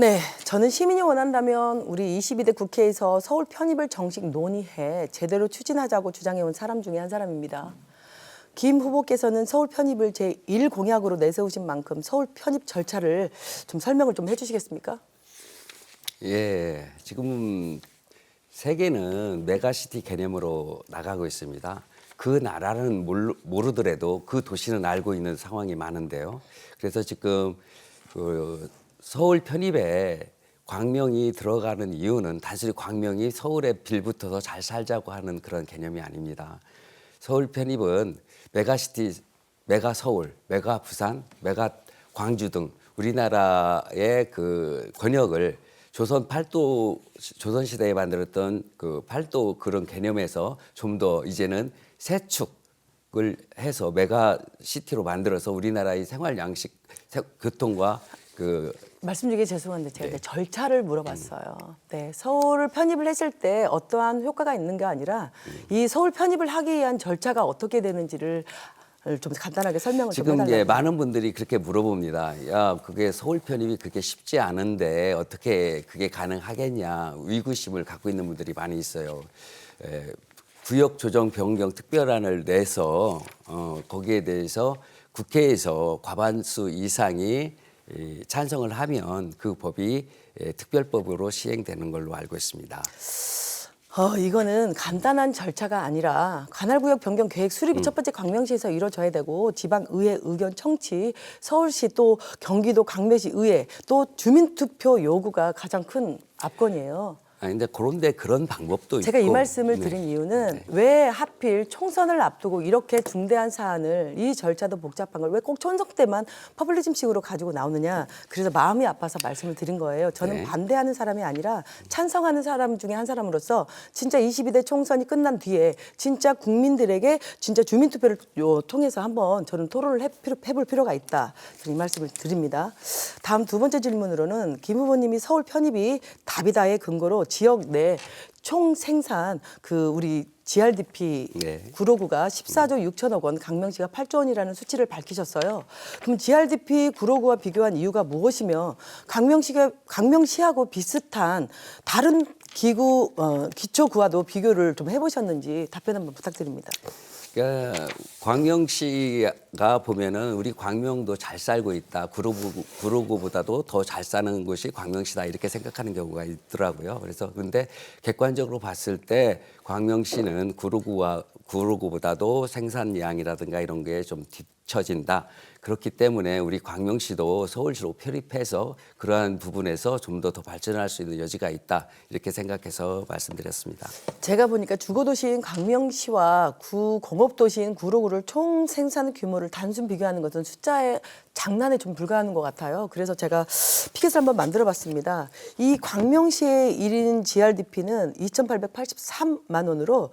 네, 저는 시민이 원한다면 우리 22대 국회에서 서울 편입을 정식 논의해 제대로 추진하자고 주장해온 사람 중에 한 사람입니다. 김 후보께서는 서울 편입을 제1공약으로 내세우신 만큼 서울 편입 절차를 좀 설명을 좀 해주시겠습니까? 예, 지금 세계는 메가시티 개념으로 나가고 있습니다. 그 나라는 모르더라도 그 도시는 알고 있는 상황이 많은데요. 그래서 지금 그 서울 편입에 광명이 들어가는 이유는 단순히 광명이 서울에 빌붙어서 잘 살자고 하는 그런 개념이 아닙니다. 서울 편입은 메가시티, 메가 서울, 메가 부산, 메가 광주 등 우리나라의 그 권역을 조선시대에 만들었던 그 팔도 그런 개념에서 좀 더 이제는 세축을 해서 메가시티로 만들어서 우리나라의 생활 양식, 교통과 그 말씀 중에 죄송한데 제가 네. 절차를 물어봤어요. 네, 서울을 편입을 했을 때 어떠한 효과가 있는 게 아니라 이 서울 편입을 하기 위한 절차가 어떻게 되는지를 좀 간단하게 설명을 좀 지금 해달라고요. 많은 분들이 그렇게 물어봅니다. 야, 그게 서울 편입이 그렇게 쉽지 않은데 어떻게 그게 가능하겠냐 의구심을 갖고 있는 분들이 많이 있어요. 구역 조정 변경 특별안을 내서 거기에 대해서 국회에서 과반수 이상이 찬성을 하면 그 법이 특별법으로 시행되는 걸로 알고 있습니다. 이거는 간단한 절차가 아니라 관할구역 변경 계획 수립이 첫 번째 광명시에서 이루어져야 되고 지방의회 의견 청취, 서울시 또 경기도 강매시 의회 또 주민투표 요구가 가장 큰 압권이에요. 근데 그런데 그런 방법도 제가 있고. 이 말씀을 드린 이유는 왜 하필 총선을 앞두고 이렇게 중대한 사안을 이 절차도 복잡한 걸 왜 꼭 총선 때만 퍼블리즘식으로 가지고 나오느냐. 그래서 마음이 아파서 말씀을 드린 거예요. 저는 네. 반대하는 사람이 아니라 찬성하는 사람 중에 한 사람으로서 진짜 22대 총선이 끝난 뒤에 진짜 국민들에게 진짜 주민투표를 통해서 한번 저는 토론을 해볼 필요가 있다. 저는 이 말씀을 드립니다. 다음 두 번째 질문으로는 김 후보님이 서울 편입이 답이다의 근거로 지역 내 총 생산 우리 GRDP 네. 구로구가 14조 6천억 원, 강명시가 8조 원이라는 수치를 밝히셨어요. 그럼 GRDP 구로구와 비교한 이유가 무엇이며 강명시하고 비슷한 다른 기초구와도 비교를 좀 해보셨는지 답변 한번 부탁드립니다. 그러니까 광명시가 보면은 우리 광명도 잘 살고 있다. 구로구보다도 더 잘 사는 곳이 광명시다 이렇게 생각하는 경우가 있더라고요. 그래서 근데 객관적으로 봤을 때 광명시는 구로구보다도 생산량이라든가 이런 게 좀 뒤처진다. 그렇기 때문에 우리 광명시도 서울시로 편입해서 그러한 부분에서 좀 더 발전할 수 있는 여지가 있다. 이렇게 생각해서 말씀드렸습니다. 제가 보니까 주거도시인 광명시와 구공업도시인 구로구를 총 생산 규모를 단순 비교하는 것은 숫자의 장난에 좀 불과한 것 같아요. 그래서 제가 피켓을 한번 만들어봤습니다. 이 광명시의 1인 GRDP는 2,883만 원으로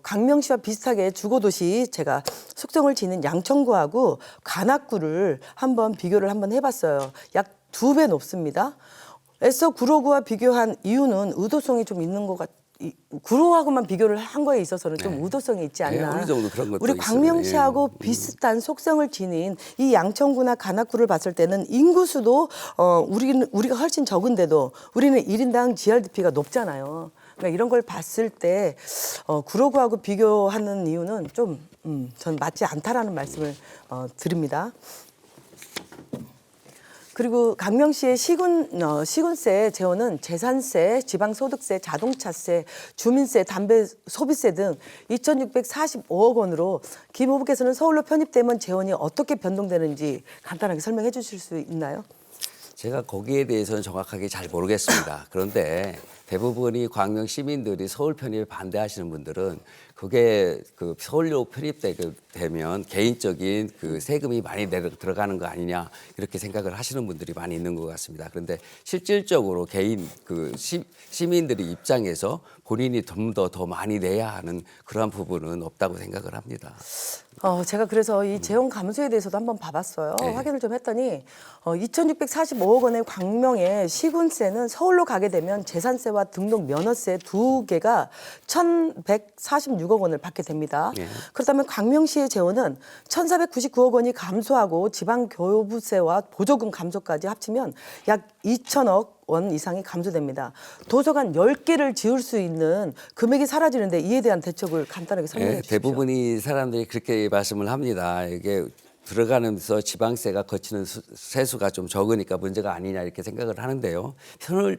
광명시와 비슷하게 주거도시 제가 속성을 지닌 양천구하고 관악구를 한번 비교를 한번 해봤어요. 약 2배 높습니다. 애써 구로구와 비교한 이유는 의도성이 좀 있는 것 같아요. 구로하고만 비교를 한 거에 있어서는 좀 의도성이 있지 않나. 어느 정도 그런 것도 우리 광명시하고 있어요. 비슷한 속성을 지닌 이 양천구나 관악구를 봤을 때는 인구수도 우리가 훨씬 적은데도 우리는 1인당 GRDP가 높잖아요. 그러니까 이런 걸 봤을 때 구로구하고 비교하는 이유는 좀 전 맞지 않다라는 말씀을 드립니다. 그리고 강명시의 시군세 재원은 재산세, 지방소득세, 자동차세, 주민세, 담배 소비세 등 2,645억 원으로 김 후보께서는 서울로 편입되면 재원이 어떻게 변동되는지 간단하게 설명해 주실 수 있나요? 제가 거기에 대해서는 정확하게 잘 모르겠습니다. 그런데 대부분이 광명 시민들이 서울 편입에 반대하시는 분들은 그게 그 서울로 편입되면 개인적인 그 세금이 많이 들어가는 거 아니냐 이렇게 생각을 하시는 분들이 많이 있는 것 같습니다. 그런데 실질적으로 개인 시민들의 입장에서 본인이 좀 더 많이 내야 하는 그러한 부분은 없다고 생각을 합니다. 제가 그래서 이 재원 감소에 대해서도 한번 봐봤어요. 네. 확인을 좀 했더니 2,645억 원의 광명의 시군세는 서울로 가게 되면 재산세와 취득세와 등록 면허세 두 개가 1,146억 원을 받게 됩니다. 예. 그렇다면 광명시의 재원은 1,499억 원이 감소하고 지방교부세와 보조금 감소까지 합치면 약 2천억 원 이상이 감소됩니다. 도서관 10개를 지을 수 있는 금액이 사라지는데 이에 대한 대책을 간단하게 설명해 예, 주십시오. 대부분이 사람들이 그렇게 말씀을 합니다. 이게 들어가면서 지방세가 거치는 세수가 좀 적으니까 문제가 아니냐 이렇게 생각을 하는데요.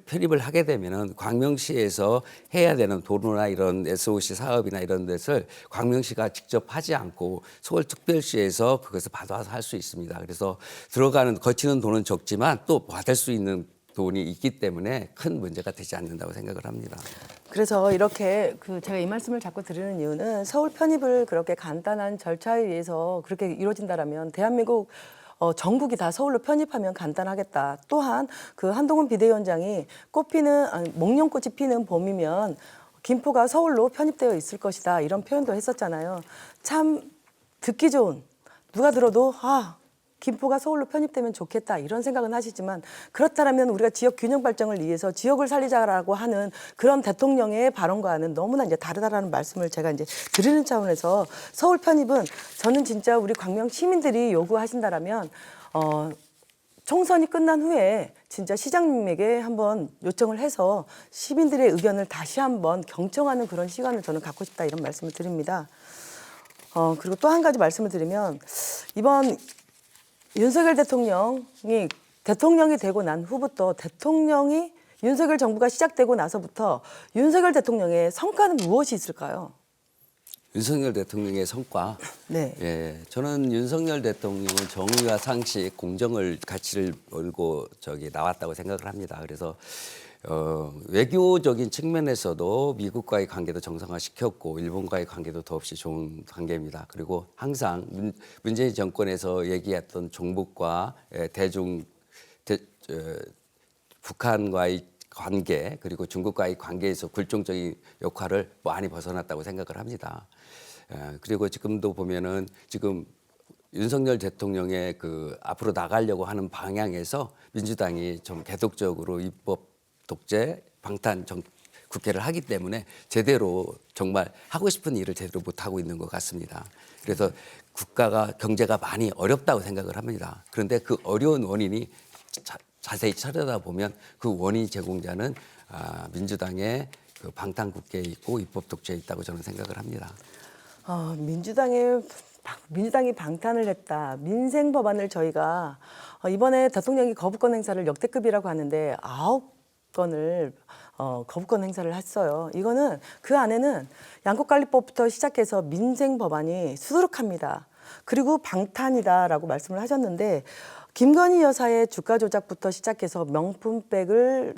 편입을 하게 되면은 광명시에서 해야 되는 도로나 이런 SOC 사업이나 이런 것을 광명시가 직접 하지 않고 서울특별시에서 그것을 받아서 할 수 있습니다. 그래서 거치는 돈은 적지만 또 받을 수 있는 돈이 있기 때문에 큰 문제가 되지 않는다고 생각을 합니다. 그래서 이렇게 제가 이 말씀을 자꾸 드리는 이유는 서울 편입을 그렇게 간단한 절차에 의해서 그렇게 이루어진다라면 대한민국 전국이 다 서울로 편입하면 간단하겠다. 또한 그 한동훈 비대위원장이 목련꽃이 피는 봄이면 김포가 서울로 편입되어 있을 것이다. 이런 표현도 했었잖아요. 참 듣기 좋은, 누가 들어도 김포가 서울로 편입되면 좋겠다 이런 생각은 하시지만 그렇다면 우리가 지역 균형 발전을 위해서 지역을 살리자라고 하는 그런 대통령의 발언과는 너무나 이제 다르다라는 말씀을 제가 이제 드리는 차원에서 서울 편입은 저는 진짜 우리 광명 시민들이 요구하신다라면 총선이 끝난 후에 진짜 시장님에게 한번 요청을 해서 시민들의 의견을 다시 한번 경청하는 그런 시간을 저는 갖고 싶다 이런 말씀을 드립니다. 그리고 또 한 가지 말씀을 드리면 이번 윤석열 대통령이 되고 난 후부터 윤석열 정부가 시작되고 나서부터 윤석열 대통령의 성과는 무엇이 있을까요? 윤석열 대통령의 성과. 네. 예, 저는 윤석열 대통령은 정의와 상식, 공정을 가치를 걸고 나왔다고 생각을 합니다. 그래서 외교적인 측면에서도 미국과의 관계도 정상화시켰고 일본과의 관계도 더없이 좋은 관계입니다. 그리고 항상 문재인 정권에서 얘기했던 종북과 북한과의 관계 그리고 중국과의 관계에서 굴종적인 역할을 많이 벗어났다고 생각을 합니다. 그리고 지금도 보면은 지금 윤석열 대통령의 앞으로 나가려고 하는 방향에서 민주당이 좀 계속적으로 입법 독재, 방탄 국회를 하기 때문에 제대로 정말 하고 싶은 일을 제대로 못하고 있는 것 같습니다. 그래서 경제가 많이 어렵다고 생각을 합니다. 그런데 그 어려운 원인이 자세히 찾아보면 그 원인 제공자는 민주당의 방탄 국회에 있고 입법 독재에 있다고 저는 생각을 합니다. 민주당이 방탄을 했다. 민생 법안을 저희가 이번에 대통령이 거부권 행사를 역대급이라고 하는데 9건을 거부권 행사를 했어요. 이거는 그 안에는 양국관리법부터 시작해서 민생 법안이 수두룩합니다. 그리고 방탄이다라고 말씀을 하셨는데 김건희 여사의 주가 조작부터 시작해서 명품백을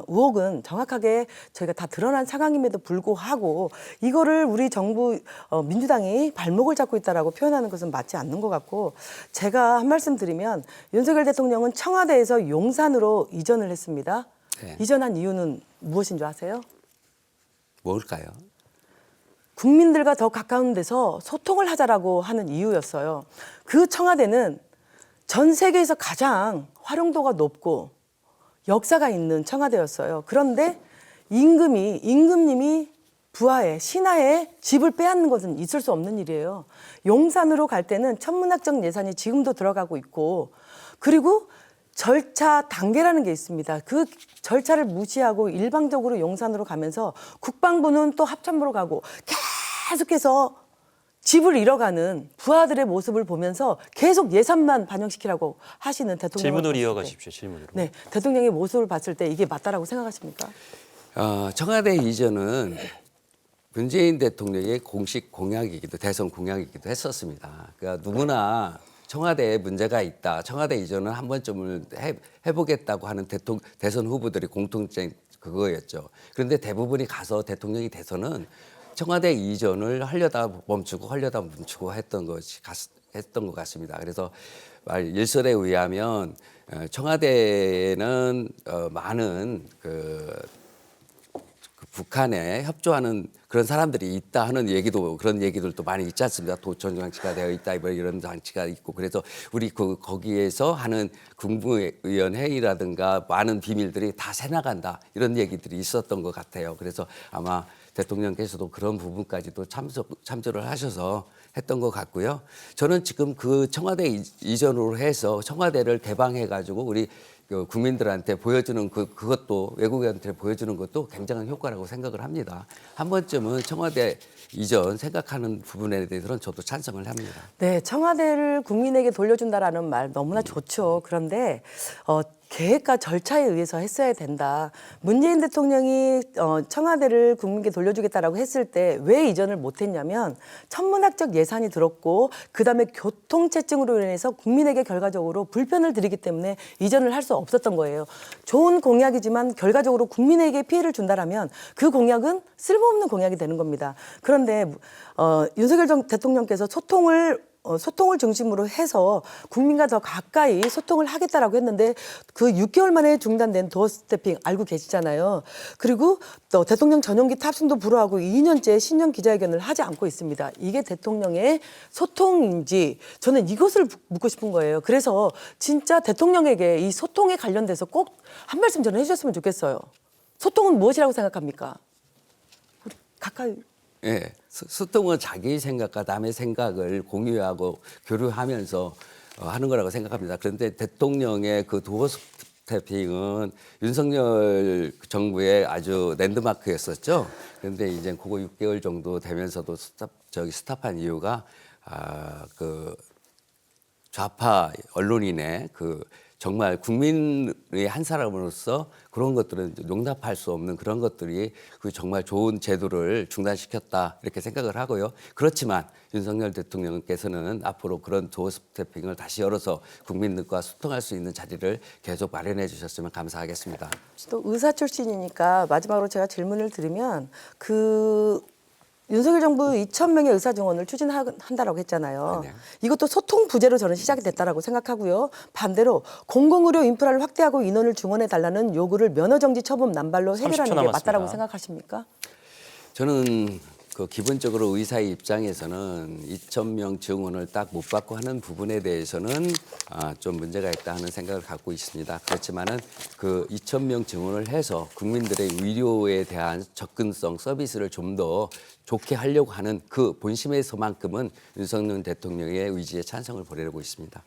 의혹은 정확하게 저희가 다 드러난 상황임에도 불구하고 이거를 우리 정부 민주당이 발목을 잡고 있다라고 표현하는 것은 맞지 않는 것 같고 제가 한 말씀 드리면 윤석열 대통령은 청와대에서 용산으로 이전을 했습니다. 네. 이전한 이유는 무엇인 줄 아세요? 뭘까요? 국민들과 더 가까운 데서 소통을 하자라고 하는 이유였어요. 그 청와대는 전 세계에서 가장 활용도가 높고 역사가 있는 청와대였어요. 그런데 임금님이 신하의 집을 빼앗는 것은 있을 수 없는 일이에요. 용산으로 갈 때는 천문학적 예산이 지금도 들어가고 있고 그리고 절차 단계라는 게 있습니다. 그 절차를 무시하고 일방적으로 용산으로 가면서 국방부는 또 합참부로 가고 계속해서 집을 잃어가는 부하들의 모습을 보면서 계속 예산만 반영시키라고 하시는 대통령. 질문을 이어가십시오. 질문으로. 네, 대통령의 모습을 봤을 때 이게 맞다라고 생각하십니까? 청와대 이전은 문재인 대통령의 공식 공약이기도 대선 공약이기도 했었습니다. 그러니까 누구나 청와대에 문제가 있다. 청와대 이전은 한 번쯤을 해보겠다고 하는 대선 후보들이 공통점 그거였죠. 그런데 대부분이 가서 대통령이 돼서는 청와대 이전을 하려다 멈추고 했던 것 같습니다. 그래서 일설에 의하면 청와대는 많은 북한에 협조하는 그런 사람들이 있다 하는 얘기도 그런 얘기들도 많이 있지 않습니까? 도청 장치가 되어 있다 뭐 이런 장치가 있고 그래서 우리 거기에서 하는 국무위원 회의라든가 많은 비밀들이 다 새나간다 이런 얘기들이 있었던 것 같아요. 그래서 아마 대통령께서도 그런 부분까지도 참조를 하셔서 했던 것 같고요. 저는 지금 그 청와대 이전으로 해서 청와대를 개방해 가지고 우리 그 국민들한테 보여주는 그것도 외국인한테 보여주는 것도 굉장한 효과라고 생각을 합니다. 한 번쯤은 청와대 이전 생각하는 부분에 대해서는 저도 찬성을 합니다. 네, 청와대를 국민에게 돌려준다라는 말 너무나 좋죠. 그런데 계획과 절차에 의해서 했어야 된다. 문재인 대통령이 청와대를 국민께 돌려주겠다라고 했을 때 왜 이전을 못했냐면 천문학적 예산이 들었고 그다음에 교통체증으로 인해서 국민에게 결과적으로 불편을 드리기 때문에 이전을 할 수 없었던 거예요. 좋은 공약이지만 결과적으로 국민에게 피해를 준다라면 그 공약은 쓸모없는 공약이 되는 겁니다. 그런데 윤석열 대통령께서 소통을 중심으로 해서 국민과 더 가까이 소통을 하겠다라고 했는데 그 6개월 만에 중단된 도어 스태핑 알고 계시잖아요. 그리고 또 대통령 전용기 탑승도 불허하고 2년째 신년 기자회견을 하지 않고 있습니다. 이게 대통령의 소통인지 저는 이것을 묻고 싶은 거예요. 그래서 진짜 대통령에게 이 소통에 관련돼서 꼭 한 말씀 저는 해주셨으면 좋겠어요. 소통은 무엇이라고 생각합니까? 우리 가까이. 예, 소통은 자기 생각과 남의 생각을 공유하고 교류하면서 하는 거라고 생각합니다. 그런데 대통령의 그 도어 스태핑은 윤석열 정부의 아주 랜드마크였었죠. 그런데 이제 그거 6개월 정도 되면서도 스탑한 이유가 그 좌파 언론인의 그 정말 국민의 한 사람으로서 그런 것들은 용납할 수 없는 그런 것들이 그 정말 좋은 제도를 중단시켰다 이렇게 생각을 하고요. 그렇지만 윤석열 대통령께서는 앞으로 그런 도어 스태핑을 다시 열어서 국민들과 소통할 수 있는 자리를 계속 마련해 주셨으면 감사하겠습니다. 또 의사 출신이니까 마지막으로 제가 질문을 드리면 윤석열 정부 2,000명의 의사 증원을 추진한다라고 했잖아요. 네. 이것도 소통 부재로 저는 시작이 됐다라고 생각하고요. 반대로 공공의료 인프라를 확대하고 인원을 증원해 달라는 요구를 면허 정지 처분 남발로 30초 해결하는 게 남았습니다. 맞다라고 생각하십니까? 저는 그 기본적으로 의사의 입장에서는 2,000명 증원을 딱 못 받고 하는 부분에 대해서는 좀 문제가 있다 하는 생각을 갖고 있습니다. 그렇지만은 그 2,000명 증원을 해서 국민들의 의료에 대한 접근성 서비스를 좀 더 좋게 하려고 하는 그 본심에서만큼은 윤석열 대통령의 의지에 찬성을 보내고 있습니다.